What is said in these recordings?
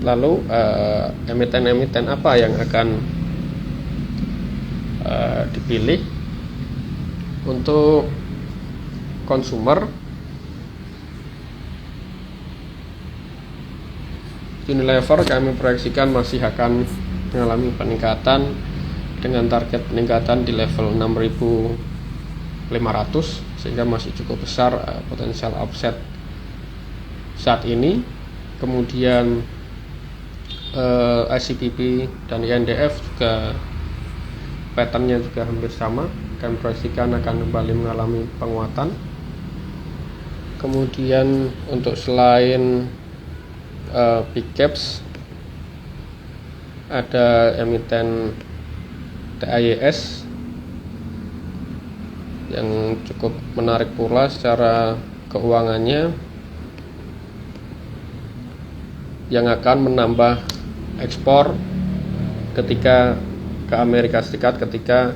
Lalu emiten-emiten apa yang akan dipilih untuk konsumer? Unilever kami proyeksikan masih akan mengalami peningkatan dengan target peningkatan di level 6.500, sehingga masih cukup besar potensial upside saat ini. Kemudian ICBP dan INDF juga patternnya juga hampir sama, kami proyeksikan akan kembali mengalami penguatan. Kemudian untuk selain big caps, ada emiten TAYS yang cukup menarik pula secara keuangannya, yang akan menambah ekspor ketika ke Amerika Serikat ketika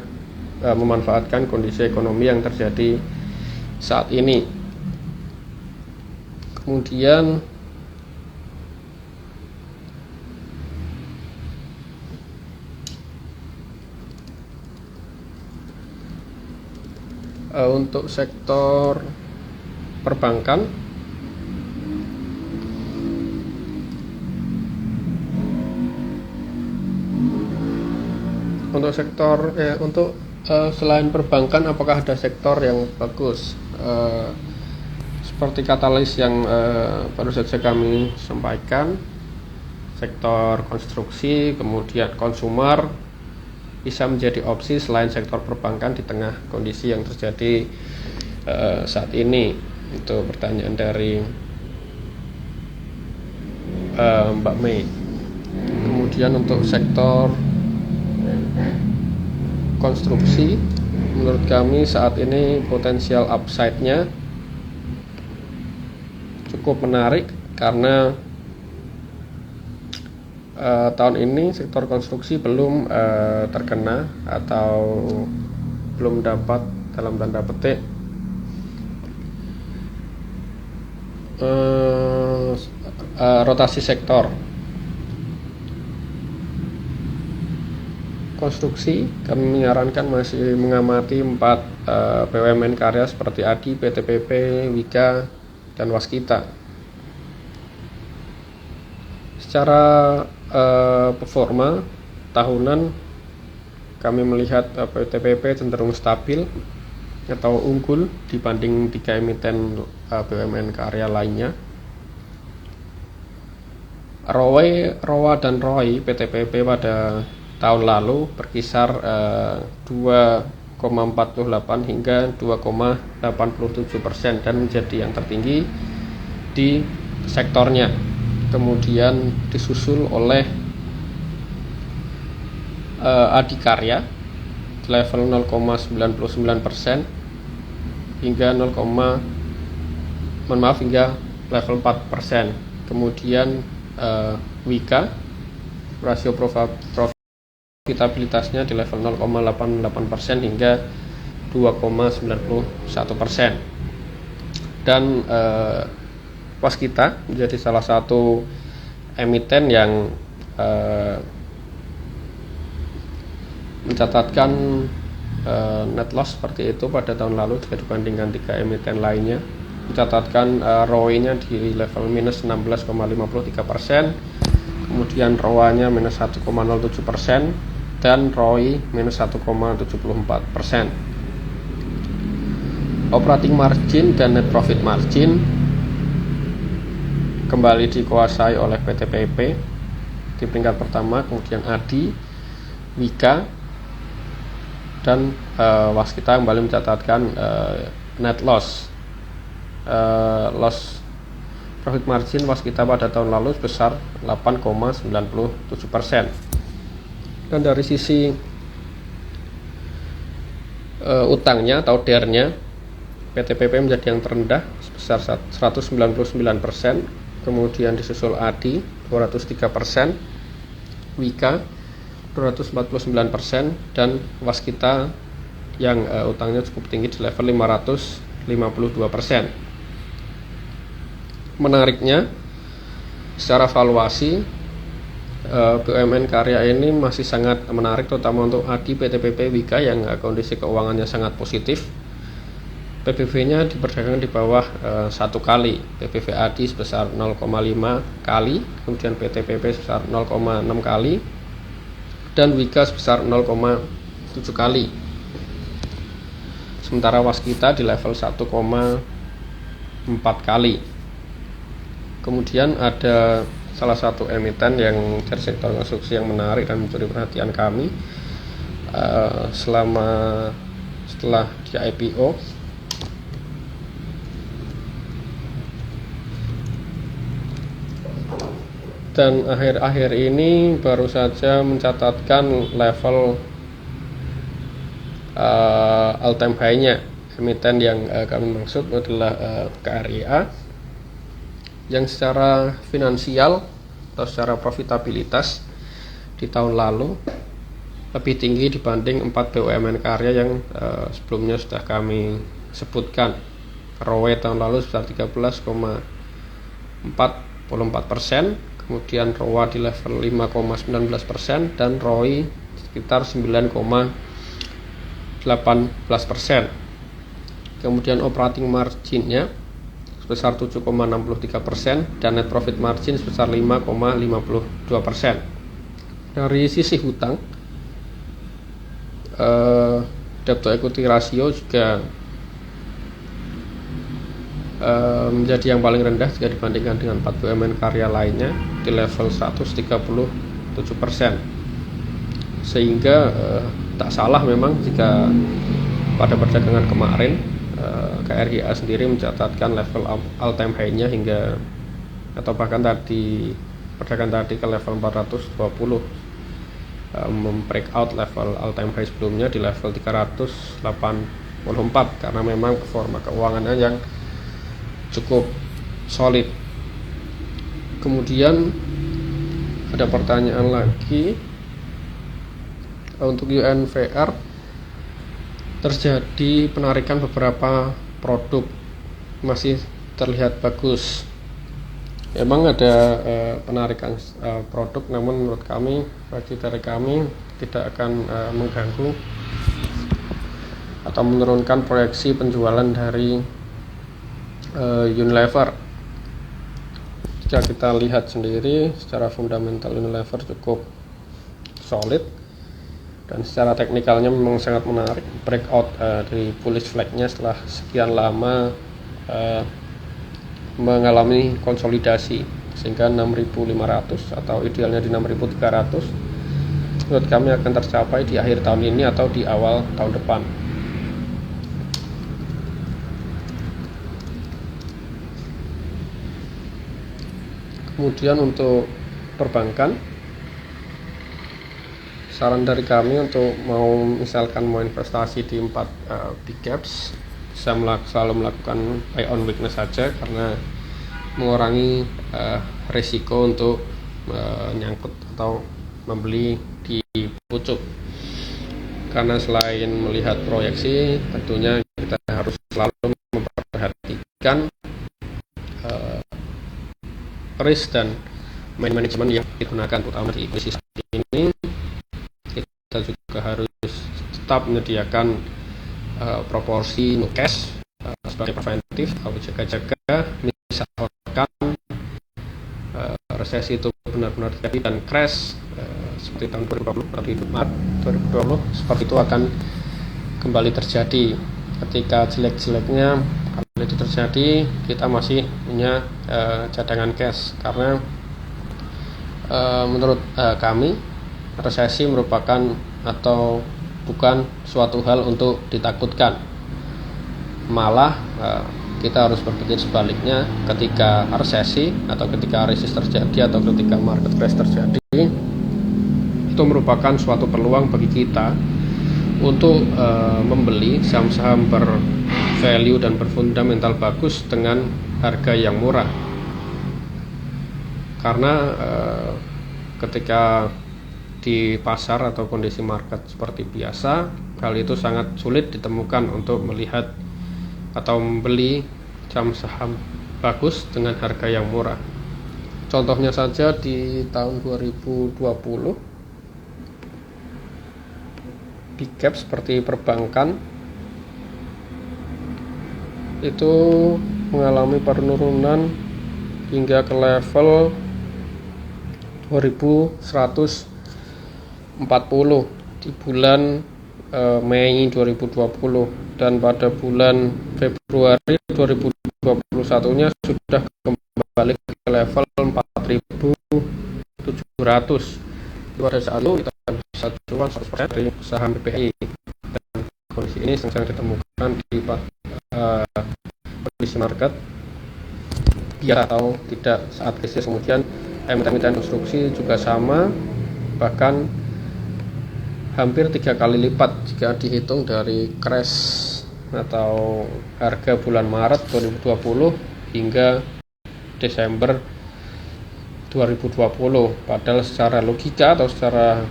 memanfaatkan kondisi ekonomi yang terjadi saat ini. Kemudian untuk sektor perbankan, selain perbankan, apakah ada sektor yang bagus? Seperti katalis yang baru saja kami sampaikan, sektor konstruksi, kemudian konsumer bisa menjadi opsi selain sektor perbankan di tengah kondisi yang terjadi saat ini. Itu pertanyaan dari Mbak Mei. Kemudian untuk sektor konstruksi, menurut kami saat ini potensial upside-nya cukup menarik karena tahun ini sektor konstruksi belum terkena atau belum dapat dalam tanda petik rotasi sektor. Konstruksi kami menyarankan masih mengamati 4 BUMN karya seperti ADI, PTPP, Wika, dan Waskita. Secara performa tahunan kami melihat PTPP cenderung stabil atau unggul dibanding 3 emiten BUMN karya lainnya. ROA dan ROI PTPP pada tahun lalu berkisar 2,48 hingga 2,87% dan menjadi yang tertinggi di sektornya. Kemudian disusul oleh Adikarya di level 0,99% hingga hingga level 4%. Kemudian Wika rasio profitabilitasnya di level 0,88% hingga 2,91%. Dan Waskita menjadi salah satu emiten yang mencatatkan net loss seperti itu pada tahun lalu jika dibandingkan 3 emiten lainnya. Mencatatkan ROE-nya di level minus 16,53%, kemudian ROA-nya minus 1,07% dan ROI minus 1,74%. Operating margin dan net profit margin kembali dikuasai oleh PTPP di peringkat pertama, kemudian ADI, Wika, dan Waskita kembali mencatatkan net loss. Loss profit margin Waskita pada tahun lalu sebesar 8,97%. Dan dari sisi utangnya atau DER-nya, PTPP menjadi yang terendah sebesar 199%, kemudian disusul ADI 203%, Wika 249%, dan Waskita yang utangnya cukup tinggi di level 552%. Menariknya, secara valuasi BUMN karya ini masih sangat menarik, terutama untuk ADI, PTPP, Wika yang kondisi keuangannya sangat positif. PBV-nya diperdagangkan di bawah 1 kali, PBV ADI sebesar 0,5 kali, kemudian PTPP sebesar 0,6 kali, dan Wika sebesar 0,7 kali. Sementara waskita di level 1,4 kali. Kemudian ada salah satu emiten yang dari sektor konstruksi yang menarik dan mencuri perhatian kami setelah di IPO, dan akhir-akhir ini baru saja mencatatkan level all-time high-nya. Emiten yang kami maksud adalah KRIA, yang secara finansial atau secara profitabilitas di tahun lalu lebih tinggi dibanding 4 BUMN karya yang sebelumnya sudah kami sebutkan. ROE tahun lalu sebesar 13,44%, kemudian ROA di level 5,19%, dan ROI sekitar 9,18%. Kemudian operating marginnya sebesar 7,63% dan net profit margin sebesar 5,52%. Dari sisi hutang, debt to equity ratio juga menjadi yang paling rendah jika dibandingkan dengan 4 BUMN karya lainnya di level 137%. Sehingga tak salah memang jika pada perdagangan kemarin KRIA sendiri mencatatkan level all-time high-nya hingga, atau bahkan tadi perdagangan tadi ke level 420, breakout level all-time high sebelumnya di level 384, karena memang performa keuangannya yang cukup solid. Kemudian ada pertanyaan lagi, untuk UNVR terjadi penarikan beberapa produk, masih terlihat bagus. Memang ada penarikan produk, namun menurut kami, bagi dari kami, tidak akan mengganggu atau menurunkan proyeksi penjualan dari Unilever. Jika kita lihat sendiri secara fundamental, Unilever cukup solid, dan secara teknikalnya memang sangat menarik. Breakout dari bullish flag-nya setelah sekian lama mengalami konsolidasi, sehingga 6.500 atau idealnya di 6.300 menurut kami akan tercapai di akhir tahun ini atau di awal tahun depan. Kemudian untuk perbankan, saran dari kami untuk misalkan mau investasi di 4 big caps, bisa selalu melakukan buy on weakness saja, karena mengurangi risiko untuk nyangkut atau membeli di pucuk. Karena selain melihat proyeksi, tentunya kita harus selalu memperhatikan risk dan manajemen yang digunakan, terutama di krisis ini. Kita juga harus tetap menyediakan proporsi no cash sebagai preventif atau jaga-jaga, misalkan resesi itu benar-benar terjadi dan crash seperti tahun 2020 atau di Maret 2020, seperti itu akan kembali terjadi. Ketika jelek-jeleknya kalau itu terjadi, kita masih punya cadangan cash, karena menurut kami resesi merupakan atau bukan suatu hal untuk ditakutkan. Malah kita harus berpikir sebaliknya, ketika resesi atau ketika krisis terjadi atau ketika market crash terjadi, itu merupakan suatu peluang bagi kita untuk membeli saham-saham bervalue dan berfundamental bagus dengan harga yang murah. Karena ketika di pasar atau kondisi market seperti biasa, hal itu sangat sulit ditemukan untuk melihat atau membeli saham bagus dengan harga yang murah. Contohnya saja di tahun 2020 big cap seperti perbankan itu mengalami penurunan hingga ke level 2140 di bulan Mei 2020, dan pada bulan Februari 2021 nya sudah kembali ke level 4.700. Pada saat itu kita bisa jual 100% dari saham BPI, dan kondisi ini sedang ditemukan di kondisi market biar atau tidak saat krisis. Kemudian emiten konstruksi juga sama, bahkan hampir 3 kali lipat jika dihitung dari crash atau harga bulan Maret 2020 hingga Desember 2020. Padahal secara logika atau secara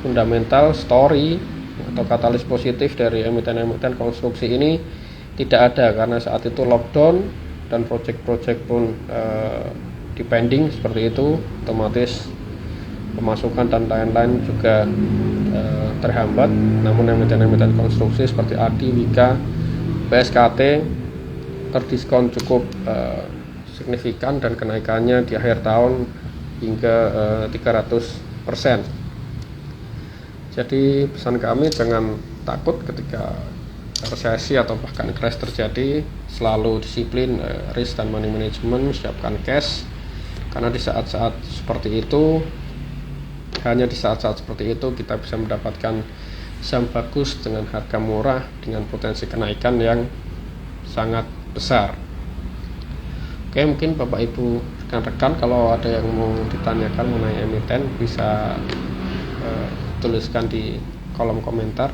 fundamental, story atau katalis positif dari emiten-emiten konstruksi ini tidak ada, karena saat itu lockdown dan project-project pun depending seperti itu, otomatis pemasukan dan lain-lain juga terhambat. Namun emiten-emiten konstruksi seperti ADI, Wika, PSKT terdiskon cukup signifikan, dan kenaikannya di akhir tahun hingga 300%. Jadi pesan kami, jangan takut ketika resesi atau bahkan crash terjadi. Selalu disiplin risk dan money management, siapkan cash, karena di saat-saat seperti itu, hanya di saat-saat seperti itu kita bisa mendapatkan saham bagus dengan harga murah dengan potensi kenaikan yang sangat besar. Oke, mungkin Bapak Ibu rekan-rekan kalau ada yang mau ditanyakan mengenai emiten bisa tuliskan di kolom komentar.